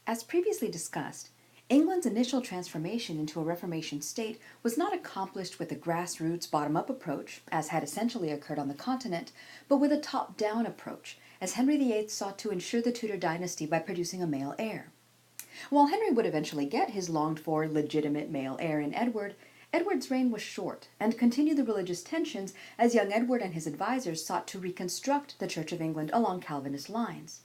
As previously discussed, England's initial transformation into a Reformation state was not accomplished with a grassroots bottom-up approach, as had essentially occurred on the continent, but with a top-down approach, as Henry VIII sought to ensure the Tudor dynasty by producing a male heir. While Henry would eventually get his longed-for legitimate male heir in Edward, Edward's reign was short and continued the religious tensions as young Edward and his advisors sought to reconstruct the Church of England along Calvinist lines.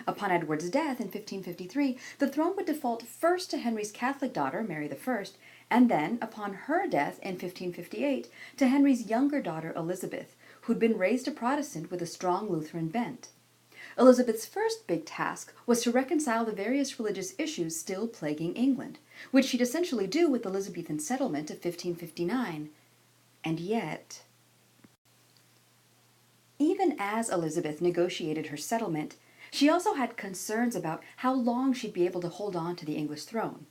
Upon Edward's death in 1553, the throne would default first to Henry's Catholic daughter, Mary I, and then, upon her death in 1558, to Henry's younger daughter, Elizabeth, who'd been raised a Protestant with a strong Lutheran bent. Elizabeth's first big task was to reconcile the various religious issues still plaguing England, which she'd essentially do with the Elizabethan settlement of 1559. And yet, even as Elizabeth negotiated her settlement, she also had concerns about how long she'd be able to hold on to the English throne.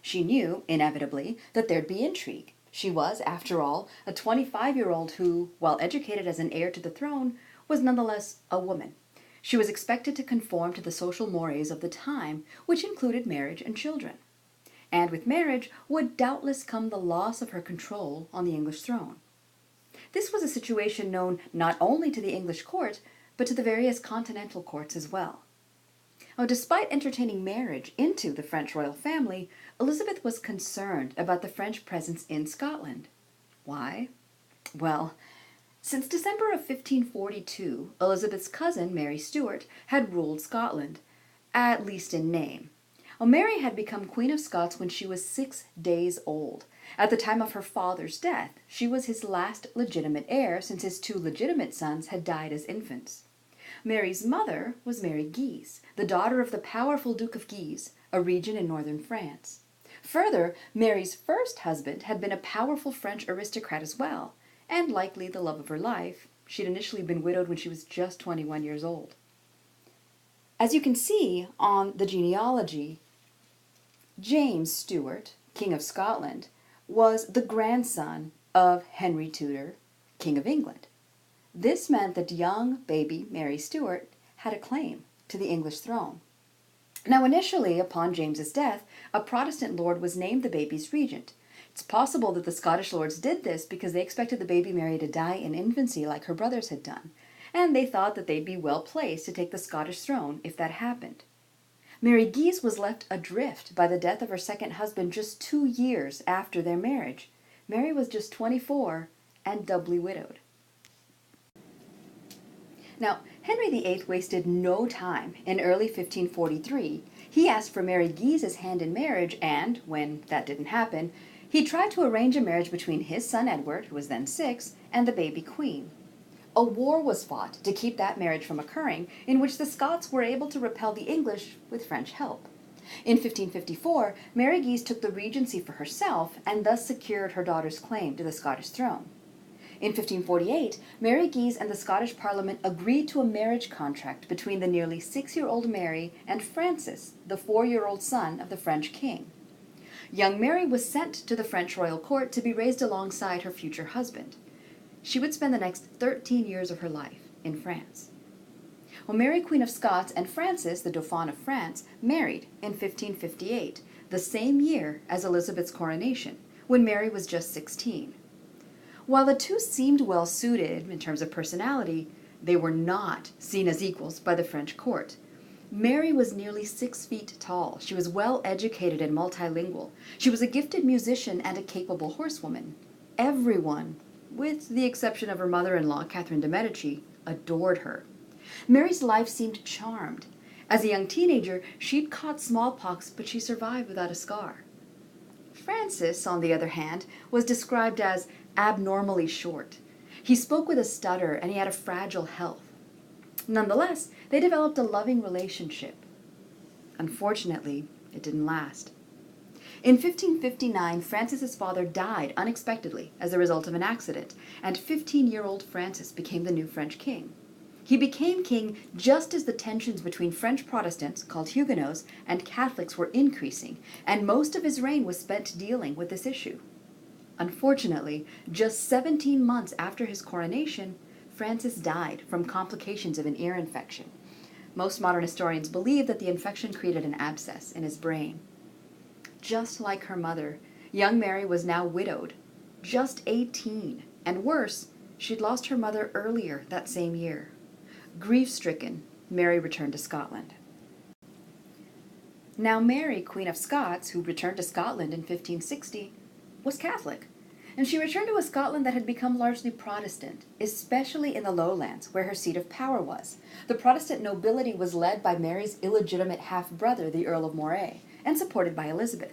She knew, inevitably, that there'd be intrigue. She was, after all, a 25-year-old who, while educated as an heir to the throne, was nonetheless a woman. She was expected to conform to the social mores of the time, which included marriage and children. And with marriage would doubtless come the loss of her control on the English throne. This was a situation known not only to the English court, but to the various continental courts as well. Now, despite entertaining marriage into the French royal family, Elizabeth was concerned about the French presence in Scotland. Why? Well, since December of 1542, Elizabeth's cousin, Mary Stuart, had ruled Scotland, at least in name. Well, Mary had become Queen of Scots when she was 6 days old. At the time of her father's death, she was his last legitimate heir, since his 2 legitimate sons had died as infants. Mary's mother was Mary Guise, the daughter of the powerful Duke of Guise, a region in northern France. Further, Mary's first husband had been a powerful French aristocrat as well, and likely the love of her life. She'd initially been widowed when she was just 21 years old. As you can see on the genealogy, James Stuart, King of Scotland, was the grandson of Henry Tudor, King of England. This meant that young baby Mary Stuart had a claim to the English throne. Now, initially, upon James's death, a Protestant lord was named the baby's regent. It's possible that the Scottish lords did this because they expected the baby Mary to die in infancy like her brothers had done, and they thought that they'd be well placed to take the Scottish throne if that happened. Mary Guise was left adrift by the death of her second husband just 2 years after their marriage. Mary was just 24 and doubly widowed. Now, Henry VIII wasted no time. In early 1543, he asked for Mary Guise's hand in marriage, and, when that didn't happen, he tried to arrange a marriage between his son Edward, who was then 6, and the baby queen. A war was fought to keep that marriage from occurring, in which the Scots were able to repel the English with French help. In 1554, Mary Guise took the regency for herself and thus secured her daughter's claim to the Scottish throne. In 1548, Mary Guise and the Scottish Parliament agreed to a marriage contract between the nearly 6-year-old Mary and Francis, the 4-year-old son of the French king. Young Mary was sent to the French royal court to be raised alongside her future husband. She would spend the next 13 years of her life in France. Well, Mary, Queen of Scots, and Francis, the Dauphin of France, married in 1558, the same year as Elizabeth's coronation, when Mary was just 16. While the two seemed well suited in terms of personality, they were not seen as equals by the French court. Mary was nearly 6 feet tall. She was well educated and multilingual. She was a gifted musician and a capable horsewoman. Everyone, with the exception of her mother-in-law, Catherine de' Medici, adored her. Mary's life seemed charmed. As a young teenager, she'd caught smallpox, but she survived without a scar. Francis, on the other hand, was described as abnormally short. He spoke with a stutter, and he had a fragile health. Nonetheless, they developed a loving relationship. Unfortunately, it didn't last. In 1559, Francis's father died unexpectedly as a result of an accident, and 15-year-old Francis became the new French king. He became king just as the tensions between French Protestants, called Huguenots, and Catholics were increasing, and most of his reign was spent dealing with this issue. Unfortunately, just 17 months after his coronation, Francis died from complications of an ear infection. Most modern historians believe that the infection created an abscess in his brain. Just like her mother, young Mary was now widowed, just 18, and worse, she'd lost her mother earlier that same year. Grief-stricken, Mary returned to Scotland. Now Mary, Queen of Scots, who returned to Scotland in 1560, was Catholic, and she returned to a Scotland that had become largely Protestant, especially in the lowlands, where her seat of power was. The Protestant nobility was led by Mary's illegitimate half-brother, the Earl of Moray, and supported by Elizabeth.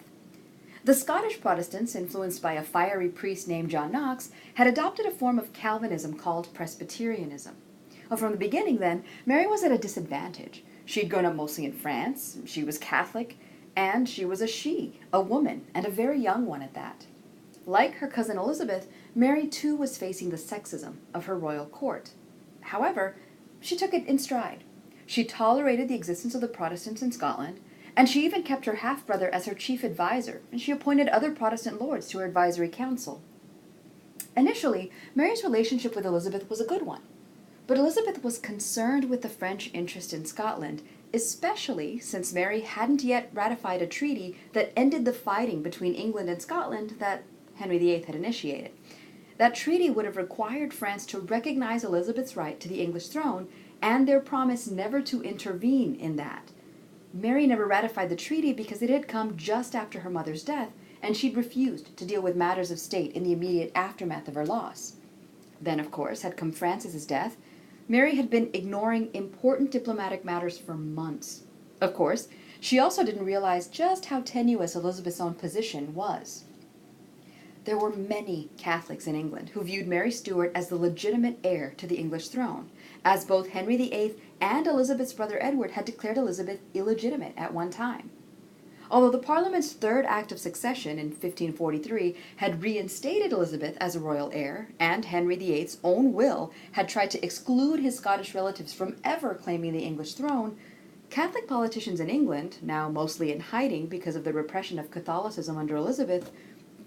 The Scottish Protestants, influenced by a fiery priest named John Knox, had adopted a form of Calvinism called Presbyterianism. Well, from the beginning, then, Mary was at a disadvantage. She'd grown up mostly in France, she was Catholic, and she was a woman, and a very young one at that. Like her cousin Elizabeth, Mary too was facing the sexism of her royal court. However, she took it in stride. She tolerated the existence of the Protestants in Scotland, and she even kept her half-brother as her chief advisor, and she appointed other Protestant lords to her advisory council. Initially, Mary's relationship with Elizabeth was a good one, but Elizabeth was concerned with the French interest in Scotland, especially since Mary hadn't yet ratified a treaty that ended the fighting between England and Scotland that Henry VIII had initiated. That treaty would have required France to recognize Elizabeth's right to the English throne and their promise never to intervene in that. Mary never ratified the treaty because it had come just after her mother's death, and she'd refused to deal with matters of state in the immediate aftermath of her loss. Then, of course, had come Francis's death. Mary had been ignoring important diplomatic matters for months. Of course, she also didn't realize just how tenuous Elizabeth's own position was. There were many Catholics in England who viewed Mary Stuart as the legitimate heir to the English throne, as both Henry VIII and Elizabeth's brother Edward had declared Elizabeth illegitimate at one time. Although the Parliament's Third Act of Succession in 1543 had reinstated Elizabeth as a royal heir, and Henry VIII's own will had tried to exclude his Scottish relatives from ever claiming the English throne, Catholic politicians in England, now mostly in hiding because of the repression of Catholicism under Elizabeth,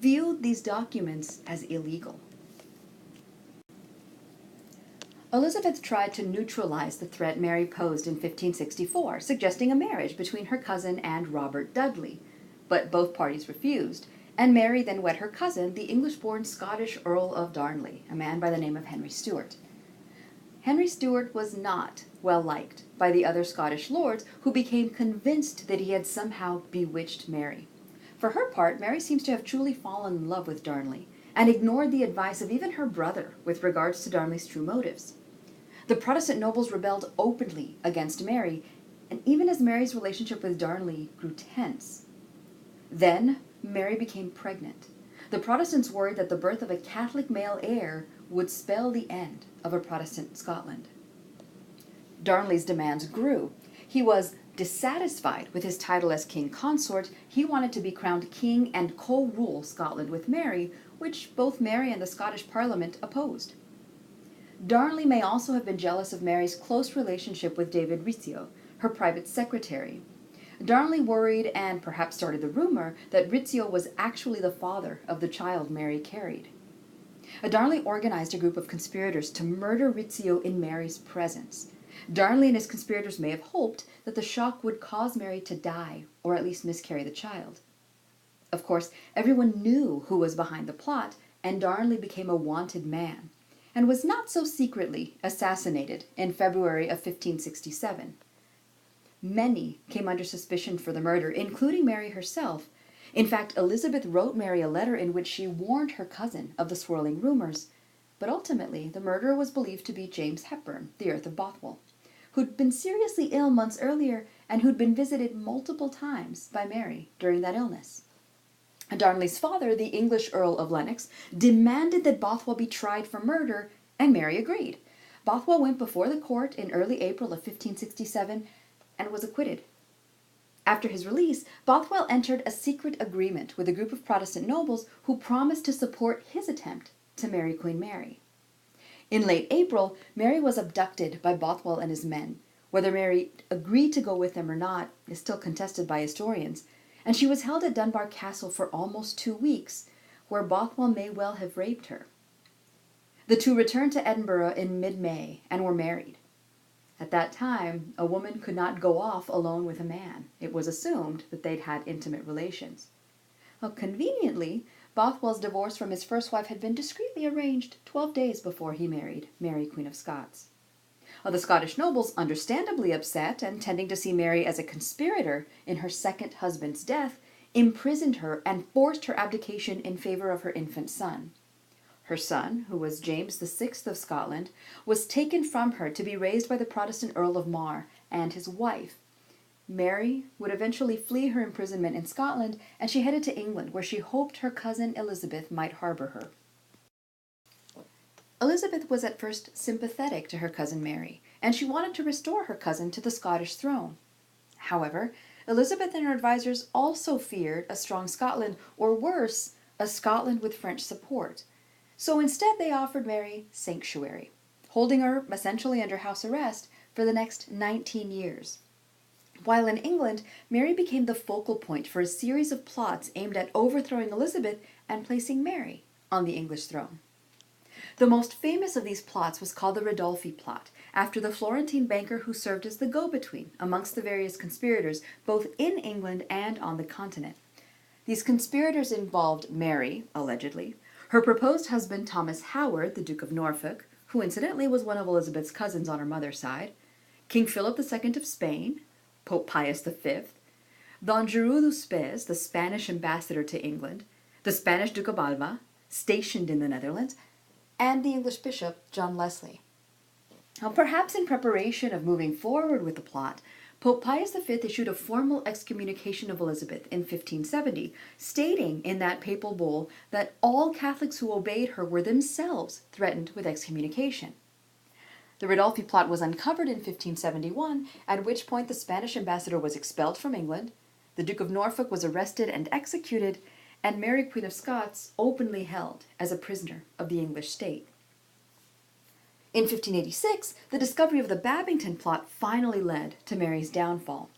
viewed these documents as illegal. Elizabeth tried to neutralize the threat Mary posed in 1564, suggesting a marriage between her cousin and Robert Dudley, but both parties refused, and Mary then wed her cousin, the English-born Scottish Earl of Darnley, a man by the name of Henry Stuart. Henry Stuart was not well liked by the other Scottish lords, who became convinced that he had somehow bewitched Mary. For her part, Mary seems to have truly fallen in love with Darnley, and ignored the advice of even her brother with regards to Darnley's true motives. The Protestant nobles rebelled openly against Mary, and even as Mary's relationship with Darnley grew tense. Then, Mary became pregnant. The Protestants worried that the birth of a Catholic male heir would spell the end of a Protestant Scotland. Darnley's demands grew. He was dissatisfied with his title as king consort. He wanted to be crowned king and co-rule Scotland with Mary, which both Mary and the Scottish Parliament opposed. Darnley may also have been jealous of Mary's close relationship with David Rizzio, her private secretary. Darnley worried, and perhaps started the rumor, that Rizzio was actually the father of the child Mary carried. Darnley organized a group of conspirators to murder Rizzio in Mary's presence. Darnley and his conspirators may have hoped that the shock would cause Mary to die, or at least miscarry the child. Of course, everyone knew who was behind the plot, and Darnley became a wanted man, and was not so secretly assassinated in February of 1567. Many came under suspicion for the murder, including Mary herself. In fact, Elizabeth wrote Mary a letter in which she warned her cousin of the swirling rumors, but ultimately the murderer was believed to be James Hepburn, the Earl of Bothwell, who'd been seriously ill months earlier and who'd been visited multiple times by Mary during that illness. Darnley's father, the English Earl of Lennox, demanded that Bothwell be tried for murder, and Mary agreed. Bothwell went before the court in early April of 1567 and was acquitted. After his release, Bothwell entered a secret agreement with a group of Protestant nobles who promised to support his attempt to marry Queen Mary. In late April, Mary was abducted by Bothwell and his men. Whether Mary agreed to go with them or not is still contested by historians, and she was held at Dunbar Castle for almost 2 weeks, where Bothwell may well have raped her. The two returned to Edinburgh in mid-May and were married. At that time, a woman could not go off alone with a man. It was assumed that they'd had intimate relations. Well, conveniently, Bothwell's divorce from his first wife had been discreetly arranged 12 days before he married Mary, Queen of Scots. The Scottish nobles, understandably upset and tending to see Mary as a conspirator in her second husband's death, imprisoned her and forced her abdication in favor of her infant son. Her son, who was James VI of Scotland, was taken from her to be raised by the Protestant Earl of Mar and his wife. Mary would eventually flee her imprisonment in Scotland, and she headed to England, where she hoped her cousin Elizabeth might harbor her. Elizabeth was at first sympathetic to her cousin Mary, and she wanted to restore her cousin to the Scottish throne. However, Elizabeth and her advisors also feared a strong Scotland, or worse, a Scotland with French support. So instead they offered Mary sanctuary, holding her essentially under house arrest for the next 19 years. While in England, Mary became the focal point for a series of plots aimed at overthrowing Elizabeth and placing Mary on the English throne. The most famous of these plots was called the Ridolfi plot, after the Florentine banker who served as the go-between amongst the various conspirators, both in England and on the continent. These conspirators involved Mary, allegedly, her proposed husband Thomas Howard, the Duke of Norfolk, who incidentally was one of Elizabeth's cousins on her mother's side, King Philip II of Spain, Pope Pius V, Don Giroux Luspez, the Spanish ambassador to England, the Spanish Duke of Alva, stationed in the Netherlands, and the English bishop John Leslie. Now, perhaps in preparation of moving forward with the plot, Pope Pius V issued a formal excommunication of Elizabeth in 1570, stating in that papal bull that all Catholics who obeyed her were themselves threatened with excommunication. The Ridolfi plot was uncovered in 1571, at which point the Spanish ambassador was expelled from England, the Duke of Norfolk was arrested and executed, and Mary, Queen of Scots, openly held as a prisoner of the English state. In 1586, the discovery of the Babington plot finally led to Mary's downfall.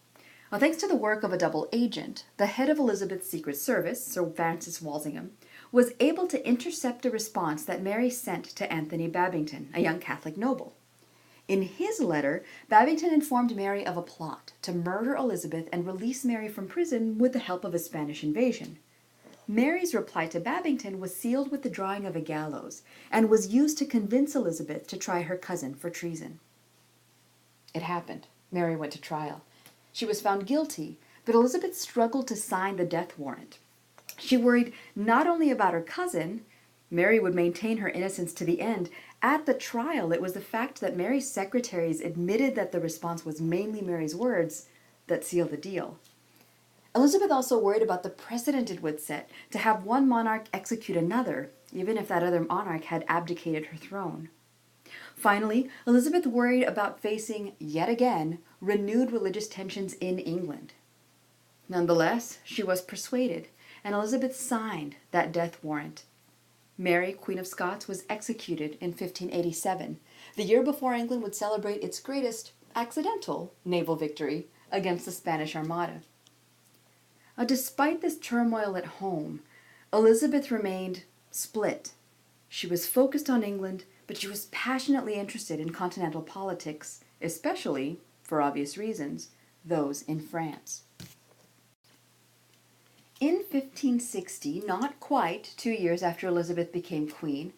Now, thanks to the work of a double agent, the head of Elizabeth's Secret Service, Sir Francis Walsingham, was able to intercept a response that Mary sent to Anthony Babington, a young Catholic noble. In his letter, Babington informed Mary of a plot to murder Elizabeth and release Mary from prison with the help of a Spanish invasion. Mary's reply to Babington was sealed with the drawing of a gallows and was used to convince Elizabeth to try her cousin for treason. It happened. Mary went to trial. She was found guilty, but Elizabeth struggled to sign the death warrant. She worried not only about her cousin, Mary would maintain her innocence to the end. At the trial, it was the fact that Mary's secretaries admitted that the response was mainly Mary's words that sealed the deal. Elizabeth also worried about the precedent it would set to have one monarch execute another, even if that other monarch had abdicated her throne. Finally, Elizabeth worried about facing, yet again, renewed religious tensions in England. Nonetheless, she was persuaded, and Elizabeth signed that death warrant. Mary, Queen of Scots, was executed in 1587, the year before England would celebrate its greatest accidental naval victory against the Spanish Armada. Despite this turmoil at home, Elizabeth remained split. She was focused on England, but she was passionately interested in continental politics, especially, for obvious reasons, those in France. In 1560, not quite 2 years after Elizabeth became queen,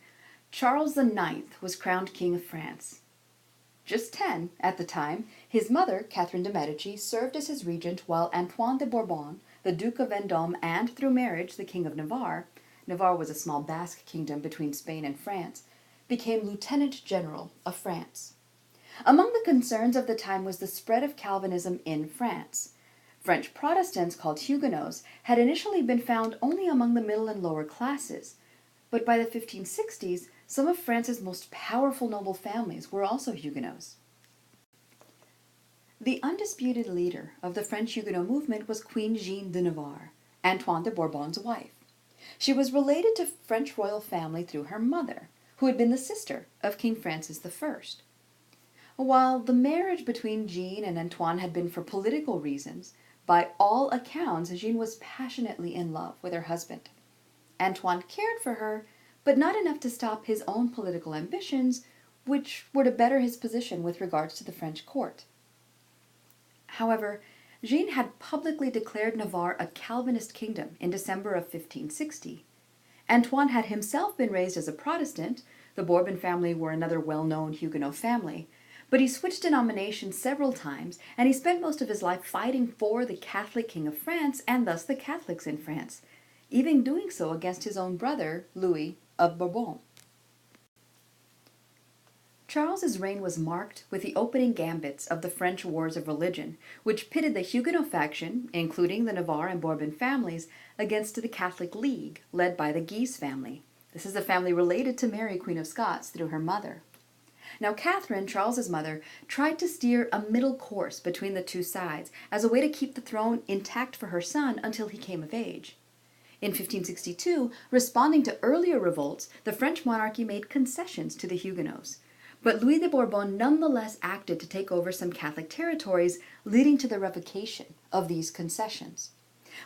Charles IX was crowned King of France. Just 10 at the time, his mother, Catherine de' Medici, served as his regent while Antoine de Bourbon, the Duke of Vendôme, and through marriage the King of Navarre — Navarre was a small Basque kingdom between Spain and France — became Lieutenant General of France. Among the concerns of the time was the spread of Calvinism in France. French Protestants, called Huguenots, had initially been found only among the middle and lower classes, but by the 1560s, some of France's most powerful noble families were also Huguenots. The undisputed leader of the French Huguenot movement was Queen Jeanne de Navarre, Antoine de Bourbon's wife. She was related to French royal family through her mother, who had been the sister of King Francis I. While the marriage between Jeanne and Antoine had been for political reasons, by all accounts, Jeanne was passionately in love with her husband. Antoine cared for her, but not enough to stop his own political ambitions, which were to better his position with regards to the French court. However, Jean had publicly declared Navarre a Calvinist kingdom in December of 1560. Antoine had himself been raised as a Protestant. The Bourbon family were another well-known Huguenot family, but he switched denominations several times, and he spent most of his life fighting for the Catholic King of France and thus the Catholics in France, even doing so against his own brother, Louis of Bourbon. Charles's reign was marked with the opening gambits of the French Wars of Religion, which pitted the Huguenot faction, including the Navarre and Bourbon families, against the Catholic League, led by the Guise family. This is a family related to Mary, Queen of Scots, through her mother. Now, Catherine, Charles's mother, tried to steer a middle course between the two sides as a way to keep the throne intact for her son until he came of age. In 1562, responding to earlier revolts, the French monarchy made concessions to the Huguenots. But Louis de Bourbon nonetheless acted to take over some Catholic territories, leading to the revocation of these concessions.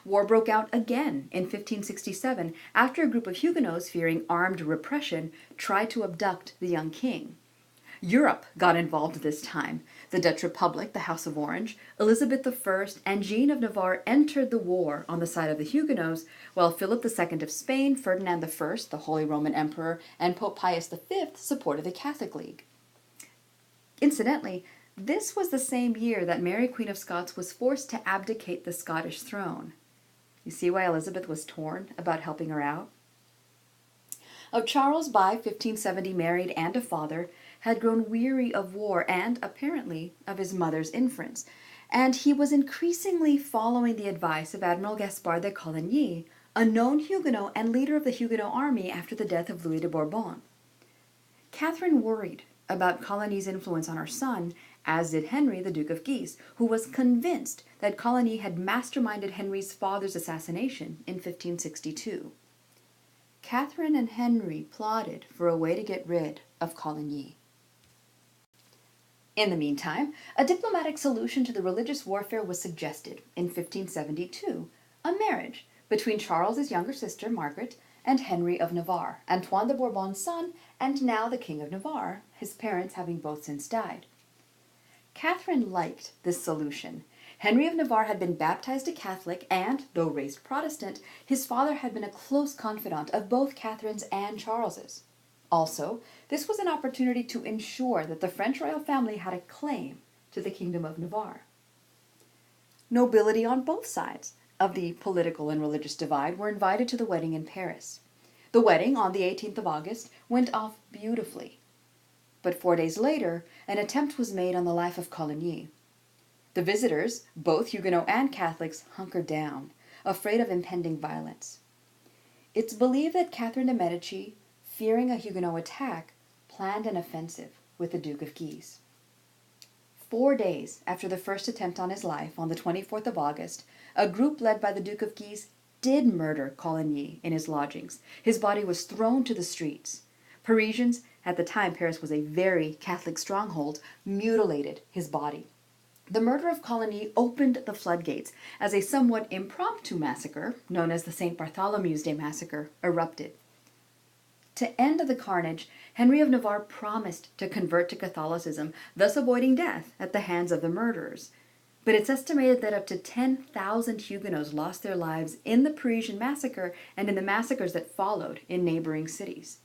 War broke out again in 1567 after a group of Huguenots, fearing armed repression, tried to abduct the young king. Europe got involved this time. The Dutch Republic, the House of Orange, Elizabeth I, and Jean of Navarre entered the war on the side of the Huguenots, while Philip II of Spain, Ferdinand I, the Holy Roman Emperor, and Pope Pius V supported the Catholic League. Incidentally, this was the same year that Mary, Queen of Scots, was forced to abdicate the Scottish throne. You see why Elizabeth was torn about helping her out? Of Charles, by 1570 married and a father, had grown weary of war and, apparently, of his mother's influence, and he was increasingly following the advice of Admiral Gaspard de Coligny, a known Huguenot and leader of the Huguenot army after the death of Louis de Bourbon. Catherine worried about Coligny's influence on her son, as did Henry, the Duke of Guise, who was convinced that Coligny had masterminded Henry's father's assassination in 1562. Catherine and Henry plotted for a way to get rid of Coligny. In the meantime, a diplomatic solution to the religious warfare was suggested in 1572, a marriage between Charles's younger sister, Margaret, and Henry of Navarre, Antoine de Bourbon's son, and now the King of Navarre, his parents having both since died. Catherine liked this solution. Henry of Navarre had been baptized a Catholic and, though raised Protestant, his father had been a close confidant of both Catherine's and Charles's. Also, this was an opportunity to ensure that the French royal family had a claim to the Kingdom of Navarre. Nobility on both sides of the political and religious divide were invited to the wedding in Paris. The wedding, on the 18th of August, went off beautifully. But 4 days later, an attempt was made on the life of Coligny. The visitors, both Huguenot and Catholics, hunkered down, afraid of impending violence. It's believed that Catherine de' Medici, fearing a Huguenot attack, planned an offensive with the Duke of Guise. 4 days after the first attempt on his life, on the 24th of August, a group led by the Duke of Guise did murder Coligny in his lodgings. His body was thrown to the streets. Parisians, at the time Paris was a very Catholic stronghold, mutilated his body. The murder of Coligny opened the floodgates as a somewhat impromptu massacre, known as the St. Bartholomew's Day Massacre, erupted. To end the carnage, Henry of Navarre promised to convert to Catholicism, thus avoiding death at the hands of the murderers. But it's estimated that up to 10,000 Huguenots lost their lives in the Parisian massacre and in the massacres that followed in neighboring cities.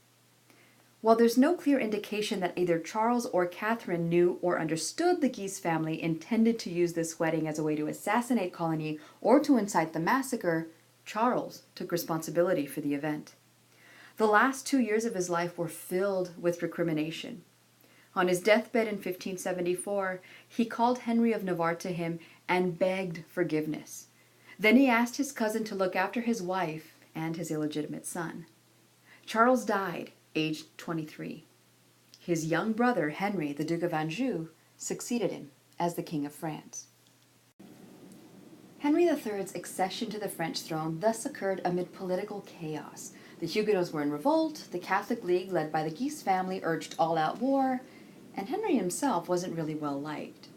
While there's no clear indication that either Charles or Catherine knew or understood the Guise family intended to use this wedding as a way to assassinate Coligny or to incite the massacre, Charles took responsibility for the event. The last 2 years of his life were filled with recrimination. On his deathbed in 1574, he called Henry of Navarre to him and begged forgiveness. Then he asked his cousin to look after his wife and his illegitimate son. Charles died, aged 23. His young brother, Henry, the Duke of Anjou, succeeded him as the King of France. Henry III's accession to the French throne thus occurred amid political chaos. The Huguenots were in revolt, the Catholic League, led by the Guise family, urged all-out war, and Henry himself wasn't really well liked.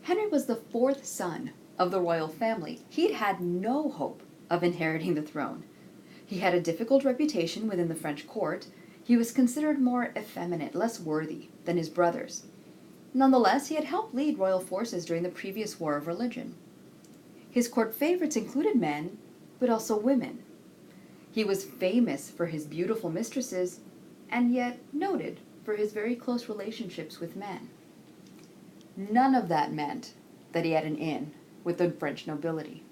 Henry was the fourth son of the royal family. He'd had no hope of inheriting the throne. He had a difficult reputation within the French court. He was considered more effeminate, less worthy than his brothers. Nonetheless, he had helped lead royal forces during the previous War of Religion. His court favorites included men, but also women. He was famous for his beautiful mistresses, and yet noted for his very close relationships with men. None of that meant that he had an in with the French nobility.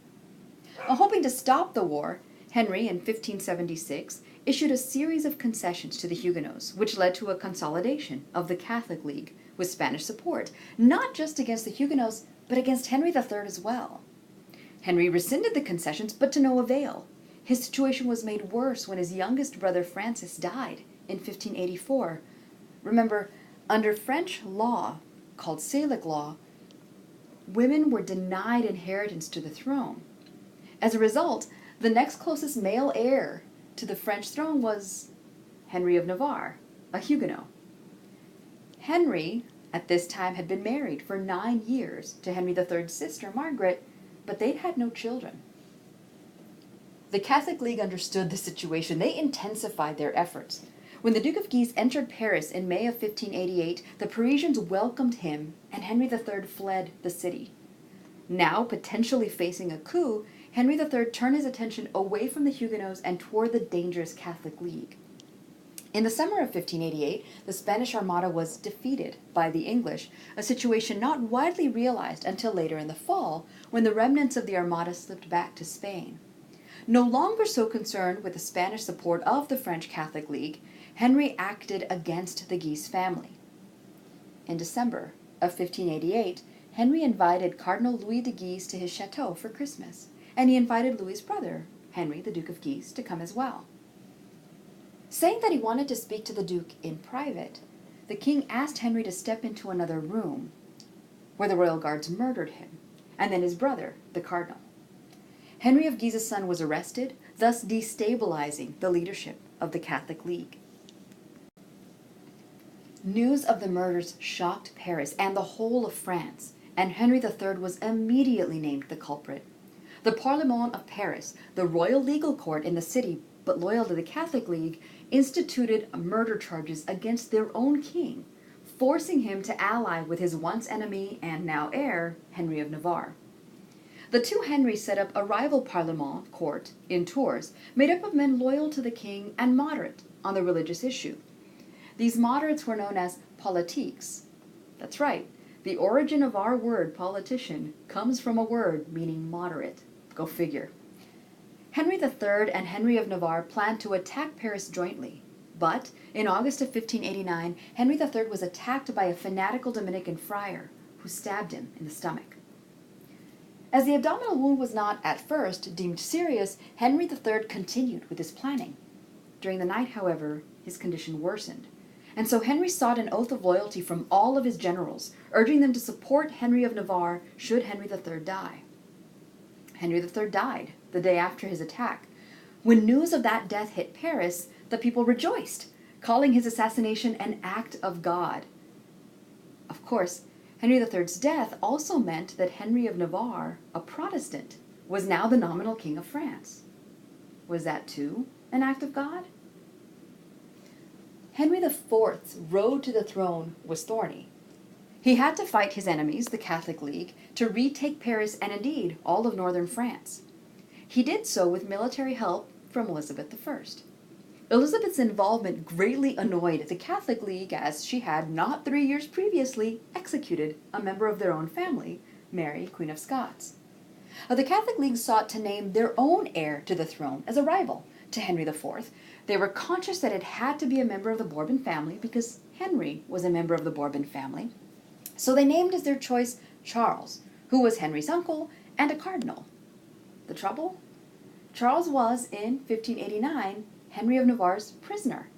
Hoping to stop the war, Henry, in 1576, issued a series of concessions to the Huguenots, which led to a consolidation of the Catholic League with Spanish support, not just against the Huguenots, but against Henry III as well. Henry rescinded the concessions, but to no avail. His situation was made worse when his youngest brother Francis died in 1584. Remember, under French law, called Salic law, women were denied inheritance to the throne. As a result, the next closest male heir to the French throne was Henry of Navarre, a Huguenot. Henry, at this time, had been married for 9 years to Henry III's sister, Margaret, but they'd had no children. The Catholic League understood the situation. They intensified their efforts. When the Duke of Guise entered Paris in May of 1588, the Parisians welcomed him, and Henry III fled the city. Now, potentially facing a coup, Henry III turned his attention away from the Huguenots and toward the dangerous Catholic League. In the summer of 1588, the Spanish Armada was defeated by the English, a situation not widely realized until later in the fall, when the remnants of the Armada slipped back to Spain. No longer so concerned with the Spanish support of the French Catholic League, Henry acted against the Guise family. In December of 1588, Henry invited Cardinal Louis de Guise to his chateau for Christmas, and he invited Louis's brother, Henry, the Duke of Guise, to come as well. Saying that he wanted to speak to the Duke in private, the king asked Henry to step into another room, where the royal guards murdered him, and then his brother, the cardinal. Henry of Guise's son was arrested, thus destabilizing the leadership of the Catholic League. News of the murders shocked Paris and the whole of France, and Henry III was immediately named the culprit. The Parlement of Paris, the royal legal court in the city but loyal to the Catholic League, instituted murder charges against their own king, forcing him to ally with his once enemy and now heir, Henry of Navarre. The two Henrys set up a rival Parlement court in Tours, made up of men loyal to the king and moderate on the religious issue. These moderates were known as politiques. That's right, the origin of our word politician comes from a word meaning moderate. Go figure. Henry III and Henry of Navarre planned to attack Paris jointly, but in August of 1589, Henry III was attacked by a fanatical Dominican friar who stabbed him in the stomach. As the abdominal wound was not, at first, deemed serious, Henry III continued with his planning. During the night, however, his condition worsened, and so Henry sought an oath of loyalty from all of his generals, urging them to support Henry of Navarre should Henry III die. Henry III died the day after his attack. When news of that death hit Paris, the people rejoiced, calling his assassination an act of God. Of course, Henry III's death also meant that Henry of Navarre, a Protestant, was now the nominal king of France. Was that too an act of God? Henry IV's road to the throne was thorny. He had to fight his enemies, the Catholic League, to retake Paris and indeed all of northern France. He did so with military help from Elizabeth I. Elizabeth's involvement greatly annoyed the Catholic League, as she had, not 3 years previously, executed a member of their own family, Mary, Queen of Scots. The Catholic League sought to name their own heir to the throne as a rival to Henry IV. They were conscious that it had to be a member of the Bourbon family because Henry was a member of the Bourbon family. So they named as their choice Charles, who was Henry's uncle and a cardinal. The trouble? Charles was, in 1589, Henry of Navarre's prisoner.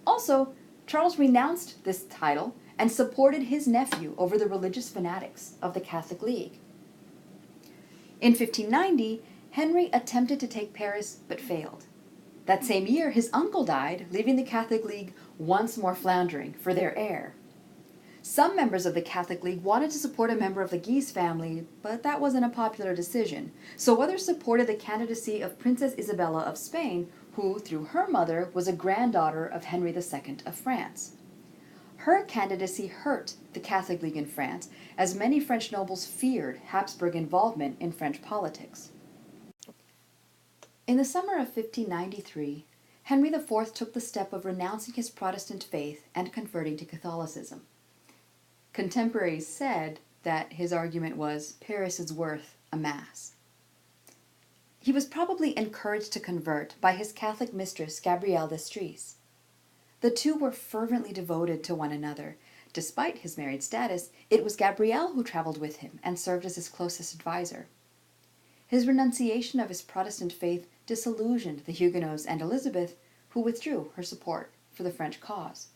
Also, Charles renounced this title and supported his nephew over the religious fanatics of the Catholic League. In 1590, Henry attempted to take Paris but failed. That same year, his uncle died, leaving the Catholic League once more floundering for their heir. Some members of the Catholic League wanted to support a member of the Guise family, but that wasn't a popular decision. So others supported the candidacy of Princess Isabella of Spain, who, through her mother, was a granddaughter of Henry II of France. Her candidacy hurt the Catholic League in France, as many French nobles feared Habsburg involvement in French politics. In the summer of 1593, Henry IV took the step of renouncing his Protestant faith and converting to Catholicism. Contemporaries said that his argument was Paris is worth a mass. He was probably encouraged to convert by his Catholic mistress Gabrielle d'Estrées. The two were fervently devoted to one another. Despite his married status, it was Gabrielle who traveled with him and served as his closest advisor. His renunciation of his Protestant faith disillusioned the Huguenots and Elizabeth, who withdrew her support for the French cause.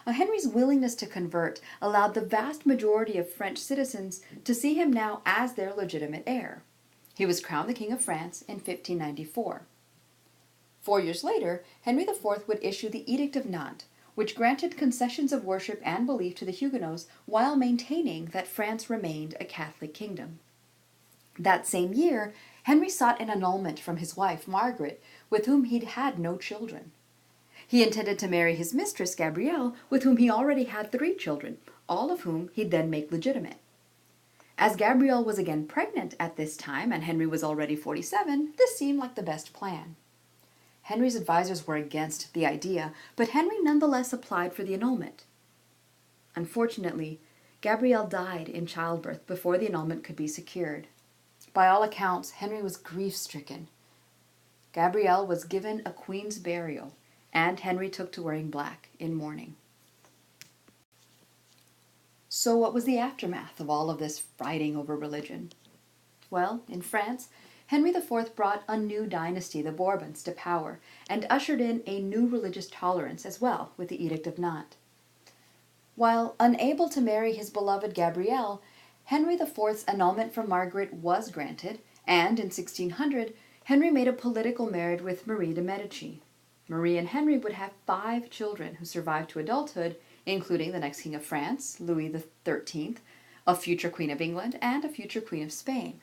Henry's willingness to convert allowed the vast majority of French citizens to see him now as their legitimate heir. He was crowned the King of France in 1594. 4 years later, Henry IV would issue the Edict of Nantes, which granted concessions of worship and belief to the Huguenots while maintaining that France remained a Catholic kingdom. That same year, Henry sought an annulment from his wife, Margaret, with whom he'd had no children. He intended to marry his mistress, Gabrielle, with whom he already had 3 children, all of whom he'd then make legitimate. As Gabrielle was again pregnant at this time and Henry was already 47, this seemed like the best plan. Henry's advisors were against the idea, but Henry nonetheless applied for the annulment. Unfortunately, Gabrielle died in childbirth before the annulment could be secured. By all accounts, Henry was grief-stricken. Gabrielle was given a queen's burial, and Henry took to wearing black in mourning. So what was the aftermath of all of this fighting over religion? Well, in France, Henry IV brought a new dynasty, the Bourbons, to power, and ushered in a new religious tolerance as well with the Edict of Nantes. While unable to marry his beloved Gabrielle, Henry IV's annulment for Margaret was granted, and in 1600, Henry made a political marriage with Marie de Medici. Marie and Henry would have 5 children who survived to adulthood, including the next King of France, Louis XIII, a future Queen of England, and a future Queen of Spain.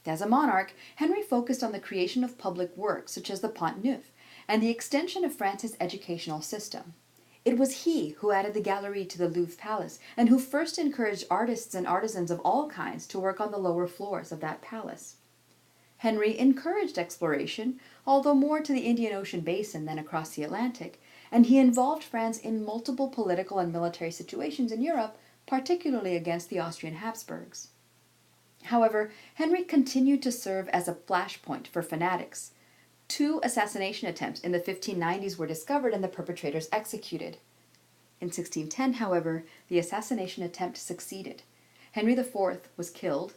As a monarch, Henry focused on the creation of public works such as the Pont Neuf and the extension of France's educational system. It was he who added the Galerie to the Louvre Palace and who first encouraged artists and artisans of all kinds to work on the lower floors of that palace. Henry encouraged exploration, although more to the Indian Ocean basin than across the Atlantic, and he involved France in multiple political and military situations in Europe, particularly against the Austrian Habsburgs. However, Henry continued to serve as a flashpoint for fanatics. 2 assassination attempts in the 1590s were discovered and the perpetrators executed. In 1610, however, the assassination attempt succeeded. Henry IV was killed,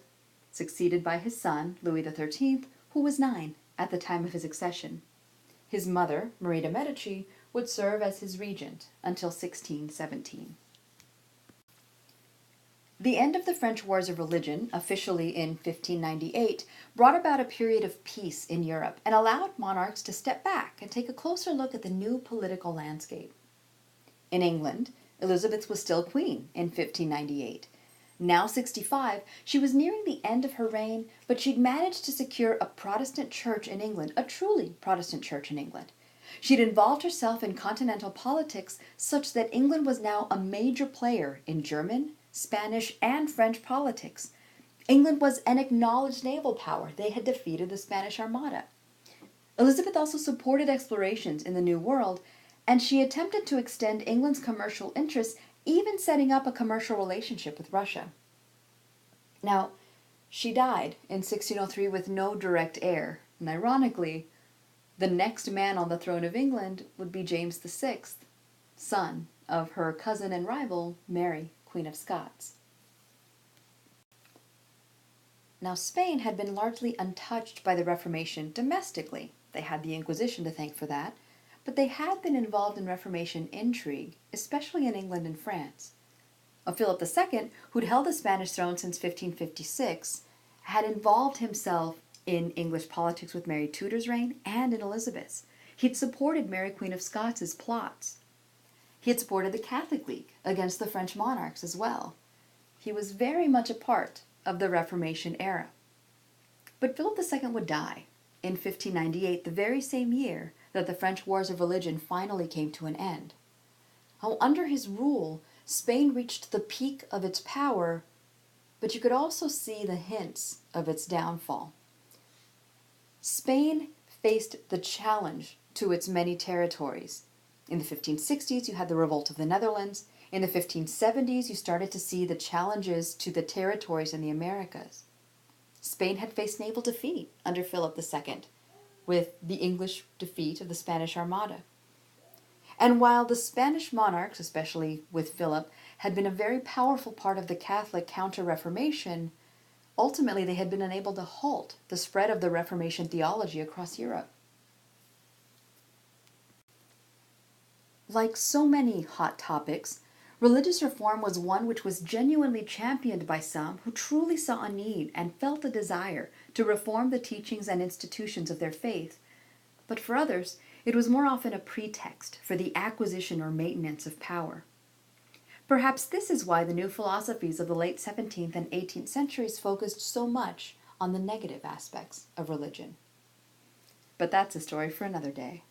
succeeded by his son, Louis XIII, who was 9 at the time of his accession. His mother, Marie de Medici, would serve as his regent until 1617. The end of the French Wars of Religion, officially in 1598, brought about a period of peace in Europe and allowed monarchs to step back and take a closer look at the new political landscape. In England, Elizabeth was still queen in 1598. Now 65, she was nearing the end of her reign, but she'd managed to secure a Protestant church in England, a truly Protestant church in England. She'd involved herself in continental politics such that England was now a major player in German, Spanish, and French politics. England was an acknowledged naval power. They had defeated the Spanish Armada. Elizabeth also supported explorations in the New World, and she attempted to extend England's commercial interests, even setting up a commercial relationship with Russia. Now, she died in 1603 with no direct heir, and ironically, the next man on the throne of England would be James VI, son of her cousin and rival, Mary, Queen of Scots. Now, Spain had been largely untouched by the Reformation domestically. They had the Inquisition to thank for that, but they had been involved in Reformation intrigue, especially in England and France. Philip II, who'd held the Spanish throne since 1556, had involved himself in English politics with Mary Tudor's reign and in Elizabeth's. He'd supported Mary Queen of Scots' plots. He had supported the Catholic League against the French monarchs as well. He was very much a part of the Reformation era. But Philip II would die in 1598, the very same year that the French Wars of Religion finally came to an end. Under his rule, Spain reached the peak of its power, but you could also see the hints of its downfall. Spain faced the challenge to its many territories. In the 1560s, you had the Revolt of the Netherlands. In the 1570s, you started to see the challenges to the territories in the Americas. Spain had faced naval defeat under Philip II, with the English defeat of the Spanish Armada. And while the Spanish monarchs, especially with Philip, had been a very powerful part of the Catholic Counter-Reformation, ultimately they had been unable to halt the spread of the Reformation theology across Europe. Like so many hot topics, religious reform was one which was genuinely championed by some who truly saw a need and felt a desire to reform the teachings and institutions of their faith. But for others, it was more often a pretext for the acquisition or maintenance of power. Perhaps this is why the new philosophies of the late 17th and 18th centuries focused so much on the negative aspects of religion. But that's a story for another day.